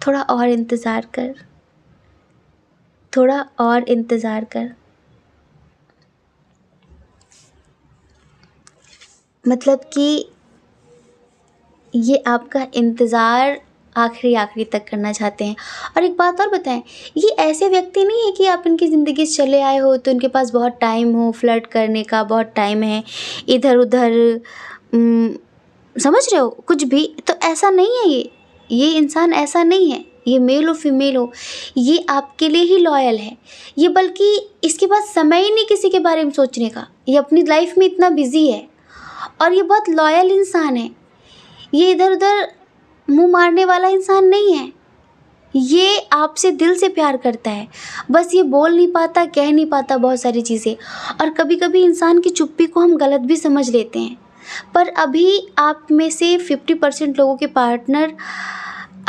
थोड़ा और इंतज़ार कर, थोड़ा और इंतज़ार कर। मतलब कि ये आपका इंतज़ार आखिरी तक करना चाहते हैं। और एक बात और बताएं, ये ऐसे व्यक्ति नहीं है कि आप इनकी ज़िंदगी से चले आए हो तो इनके पास बहुत टाइम हो, फ्लर्ट करने का बहुत टाइम है, इधर उधर समझ रहे हो कुछ भी। तो ऐसा नहीं है, ये इंसान ऐसा नहीं है। ये मेल हो फीमेल हो, ये आपके लिए ही लॉयल है। ये बल्कि इसके पास समय ही नहीं किसी के बारे में सोचने का, ये अपनी लाइफ में इतना बिजी है। और ये बहुत लॉयल इंसान है, ये इधर उधर मुंह मारने वाला इंसान नहीं है। ये आपसे दिल से प्यार करता है, बस ये बोल नहीं पाता, कह नहीं पाता बहुत सारी चीज़ें। और कभी कभी इंसान की चुप्पी को हम गलत भी समझ लेते हैं। पर अभी आप में से 50% लोगों के पार्टनर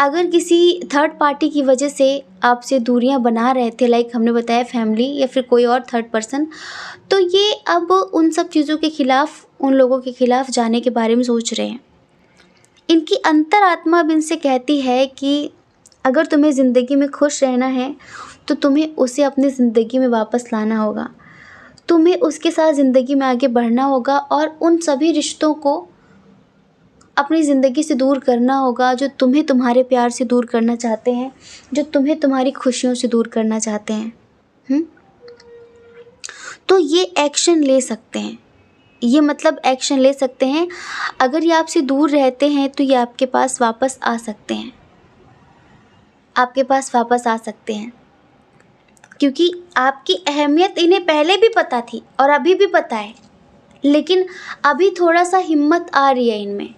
अगर किसी थर्ड पार्टी की वजह से आपसे दूरियां बना रहे थे, लाइक हमने बताया फैमिली या फिर कोई और थर्ड पर्सन, तो ये अब उन सब चीज़ों के खिलाफ, उन लोगों के खिलाफ जाने के बारे में सोच रहे हैं। इनकी अंतरात्मा अब इनसे कहती है कि अगर तुम्हें ज़िंदगी में खुश रहना है तो तुम्हें उसे अपनी ज़िंदगी में वापस लाना होगा, तुम्हें उसके साथ ज़िंदगी में आगे बढ़ना होगा, और उन सभी रिश्तों को अपनी ज़िंदगी से दूर करना होगा जो तुम्हें तुम्हारे प्यार से दूर करना चाहते हैं, जो तुम्हें तुम्हारी खुशियों से दूर करना चाहते हैं। तो ये एक्शन ले सकते हैं, ये मतलब एक्शन ले सकते हैं। अगर ये आपसे दूर रहते हैं तो ये आपके पास वापस आ सकते हैं, आपके पास वापस आ सकते हैं, क्योंकि आपकी अहमियत इन्हें पहले भी पता थी और अभी भी पता है, लेकिन अभी थोड़ा सा हिम्मत आ रही है इनमें,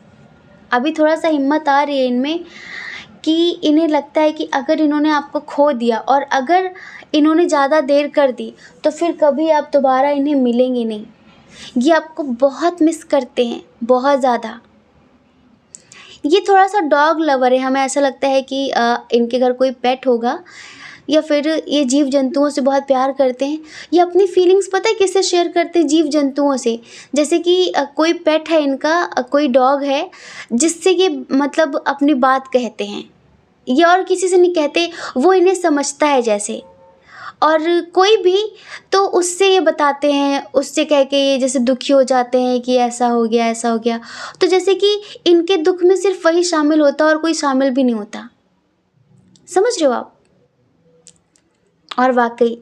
अभी थोड़ा सा हिम्मत आ रही है इनमें कि इन्हें लगता है कि अगर इन्होंने आपको खो दिया और अगर इन्होंने ज़्यादा देर कर दी तो फिर कभी आप दोबारा इन्हें मिलेंगे नहीं। ये आपको बहुत मिस करते हैं, बहुत ज़्यादा। ये थोड़ा सा डॉग लवर है, हमें ऐसा लगता है कि इनके घर कोई पेट होगा या फिर ये जीव जंतुओं से बहुत प्यार करते हैं। ये अपनी फीलिंग्स पता है किससे शेयर करते हैं? जीव जंतुओं से। जैसे कि कोई पेट है इनका, कोई डॉग है जिससे ये मतलब अपनी बात कहते हैं, ये और किसी से नहीं कहते, वो इन्हें समझता है जैसे। और कोई भी तो उससे ये बताते हैं, उससे कह के ये जैसे दुखी हो जाते हैं कि ऐसा हो गया, ऐसा हो गया। तो जैसे कि इनके दुख में सिर्फ वही शामिल होता है और कोई शामिल भी नहीं होता। समझ रहे हो आप? और वाकई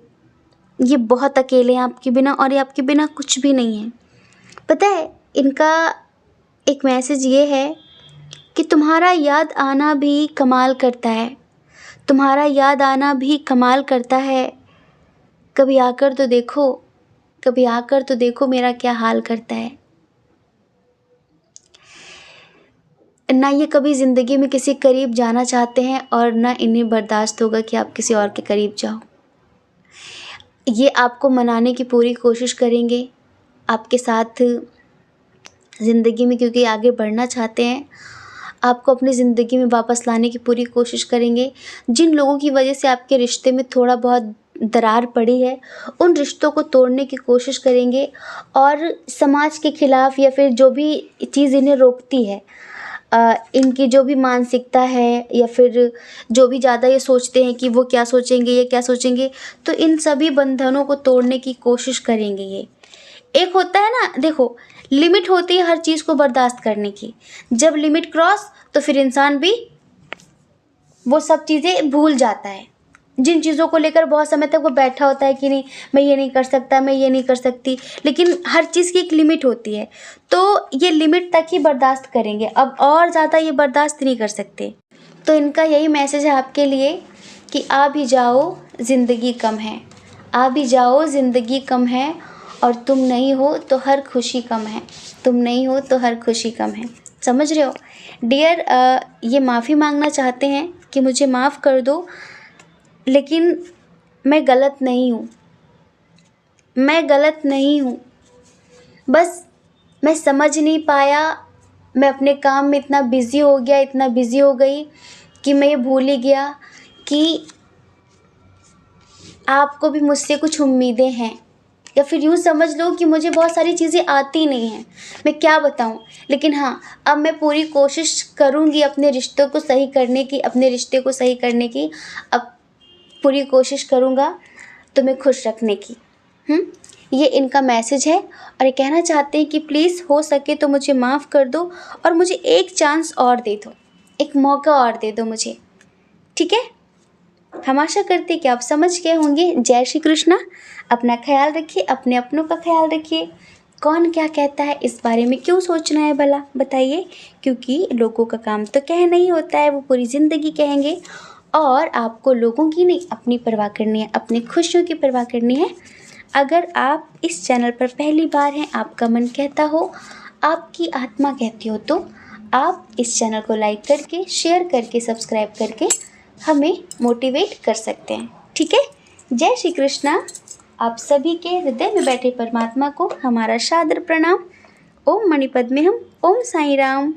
ये बहुत अकेले हैं आपके बिना, और ये आपके बिना कुछ भी नहीं है। पता है इनका एक मैसेज ये है कि तुम्हारा याद आना भी कमाल करता है, तुम्हारा याद आना भी कमाल करता है। कभी आकर तो देखो, कभी आकर तो देखो मेरा क्या हाल करता है। ना ये कभी ज़िंदगी में किसी करीब जाना चाहते हैं और ना इन्हें बर्दाश्त होगा कि आप किसी और के करीब जाओ। ये आपको मनाने की पूरी कोशिश करेंगे आपके साथ ज़िंदगी में, क्योंकि आगे बढ़ना चाहते हैं। आपको अपनी ज़िंदगी में वापस लाने की पूरी कोशिश करेंगे। जिन लोगों की वजह से आपके रिश्ते में थोड़ा बहुत दरार पड़ी है, उन रिश्तों को तोड़ने की कोशिश करेंगे। और समाज के खिलाफ़ या फिर जो भी चीज़ इन्हें रोकती है, इनकी जो भी मानसिकता है या फिर जो भी ज़्यादा ये सोचते हैं कि वो क्या सोचेंगे, ये क्या सोचेंगे, तो इन सभी बंधनों को तोड़ने की कोशिश करेंगे ये। एक होता है ना, देखो लिमिट होती है हर चीज़ को बर्दाश्त करने की। जब लिमिट क्रॉस तो फिर इंसान भी वो सब चीज़ें भूल जाता है। जिन चीज़ों को लेकर बहुत समय तक वो बैठा होता है कि नहीं मैं ये नहीं कर सकता, मैं ये नहीं कर सकती, लेकिन हर चीज़ की एक लिमिट होती है। तो ये लिमिट तक ही बर्दाश्त करेंगे, अब और ज़्यादा ये बर्दाश्त नहीं कर सकते। तो इनका यही मैसेज है आपके लिए कि आ भी जाओ ज़िंदगी कम है, आ भी जाओ ज़िंदगी कम है, और तुम नहीं हो तो हर खुशी कम है, तुम नहीं हो तो हर खुशी कम है। समझ रहे हो डियर? ये माफ़ी मांगना चाहते हैं कि मुझे माफ़ कर दो, लेकिन मैं गलत नहीं हूँ, मैं गलत नहीं हूँ, बस मैं समझ नहीं पाया, मैं अपने काम में इतना बिज़ी हो गया, इतना बिज़ी हो गई कि मैं ये भूल ही गया कि आपको भी मुझसे कुछ उम्मीदें हैं। या फिर यूँ समझ लो कि मुझे बहुत सारी चीज़ें आती नहीं हैं, मैं क्या बताऊँ। लेकिन हाँ, अब मैं पूरी कोशिश करूँगी अपने रिश्तों को सही करने की, अपने रिश्ते को सही करने की। अब पूरी कोशिश करूँगा तुम्हें खुश रखने की। ये इनका मैसेज है, और ये कहना चाहते हैं कि प्लीज़ हो सके तो मुझे माफ़ कर दो और मुझे एक चांस और दे दो, एक मौका और दे दो मुझे, ठीक है? हम आशा करते हैं कि आप समझ गए होंगे। जय श्री कृष्णा। अपना ख्याल रखिए, अपने अपनों का ख्याल रखिए। कौन क्या कहता है इस बारे में क्यों सोचना है भला, बताइए? क्योंकि लोगों का काम तो कहना ही होता है, वो पूरी ज़िंदगी कहेंगे। और आपको लोगों की नहीं, अपनी परवाह करनी है, अपनी खुशियों की परवाह करनी है। अगर आप इस चैनल पर पहली बार हैं, आपका मन कहता हो, आपकी आत्मा कहती हो, तो आप इस चैनल को लाइक करके, शेयर करके, सब्सक्राइब करके हमें मोटिवेट कर सकते हैं, ठीक है? जय श्री कृष्णा। आप सभी के हृदय में बैठे परमात्मा को हमारा सादर प्रणाम। ओम मणिपद्मे हम, ओम साईं राम।